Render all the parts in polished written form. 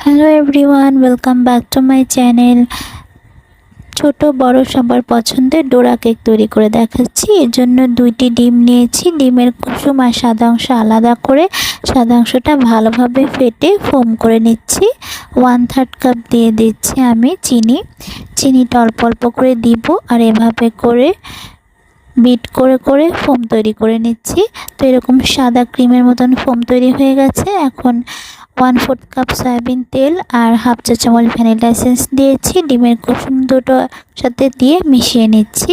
Hello everyone, welcome back to my channel. ছোট বড় সবার পছন্দের ডোরা কেক তৈরি করে দেখাচ্ছি। এর জন্য 2টি ডিম নিয়েছি। ডিমের কুসুম আর সাদা অংশ আলাদা করে সাদা অংশটা ভালোভাবে ফেটে ফোম করে নিচ্ছি। 1/3 কাপ দিয়ে দিচ্ছি আমি চিনিটা অল্প অল্প করে দিব আর এভাবে করে বিট করে করে ফোম তৈরি করে নিচ্ছি। তো এরকম সাদা ক্রিমের মতন ফোম তৈরি হয়ে গেছে। এখন 1/4 কাপ সয়াবিন তেল আর হাফ চা চামচ ভ্যানিলা এসেন্স দিয়েছি। ডিমের কুসুম দুটো সাথে দিয়ে মিশিয়ে নিচ্ছি।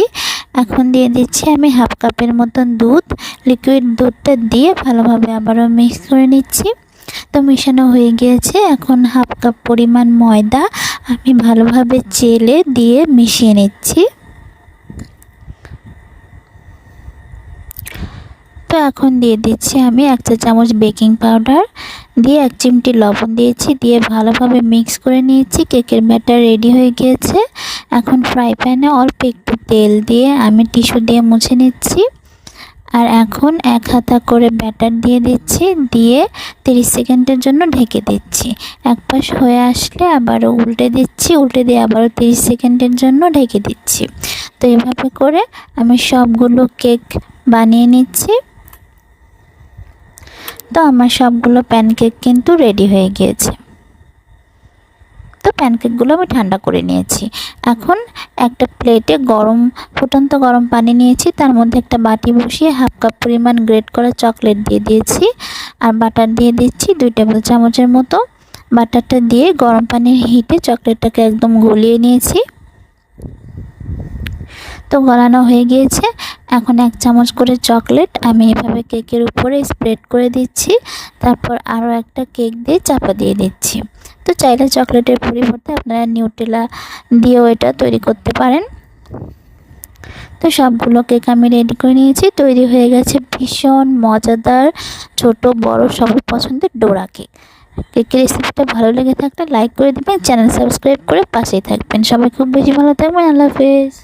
এখন দিয়ে দিচ্ছি আমি হাফ কাপের মতন দুধ। লিকুইড দুধটা দিয়ে ভালোভাবে আবারও মিক্স করে নিচ্ছি। তো মেশানো হয়ে গিয়েছে। এখন হাফ কাপ পরিমাণ ময়দা আমি ভালোভাবে চেলে দিয়ে মিশিয়ে নিচ্ছি। তো এখন দিয়ে দিচ্ছি আমি 1 চা চামচ বেকিং পাউডার, দিয়ে 1 চিমটি লবণ দিয়েছি, দিয়ে ভালোভাবে মিক্স করে নিয়েছি। কেকের ব্যাটার রেডি হয়ে গিয়েছে। এখন ফ্রাই প্যানে অল্প একটু তেল দিয়ে আমি টিস্যু দিয়ে মুছে নিচ্ছি। আর এখন 1 হাতা করে ব্যাটার দিয়ে দিচ্ছি, দিয়ে 30 সেকেন্ডের জন্য ঢেকে দিচ্ছি। এক পাশ হয়ে আসলে আবারও উল্টে দিচ্ছি, উল্টে দিয়ে আবারও 30 সেকেন্ডের জন্য ঢেকে দিচ্ছি। তো এভাবে করে আমি সবগুলো কেক বানিয়ে নিচ্ছি। তো আমার সবগুলো প্যানকেক কিন্তু রেডি হয়ে গিয়েছে। তো প্যানকেকগুলো আমি ঠান্ডা করে নিয়েছি। এখন একটা প্লেটে ফুটন্ত গরম পানি নিয়েছি, তার মধ্যে একটা বাটি বসিয়ে হাফ কাপ পরিমাণ গ্রেট করা চকলেট দিয়ে দিয়েছি আর বাটার দিয়ে দিচ্ছি 2 টেবিল চামচের মতো। বাটারটা দিয়ে গরম পানির হিটে চকলেটটাকে একদম গলিয়ে নিয়েছি। তো গলানো হয়ে গিয়েছে। এখন 1 চামচ করে চকলেট আমি এভাবে কেকের উপরে স্প্রেড করে দিচ্ছি। তারপর আরও একটা কেক দিয়ে চাপা দিয়ে দিচ্ছি। তো চাইলে চকলেটের পরিবর্তে আপনারা নিউটেলা দিয়েও এটা তৈরি করতে পারেন। তো সবগুলো কেক আমি রেডি করে নিয়েছি। তৈরি হয়ে গেছে ভীষণ মজাদার ছোট বড় সবার পছন্দের ডোরা কেক। কেকের রেসিপিটা ভালো লেগে থাকলে লাইক করে দেবেন, চ্যানেল সাবস্ক্রাইব করে পাশেই থাকবেন। সবাই খুব বেশি ভালো থাকবেন। আল্লাহ হাফেজ।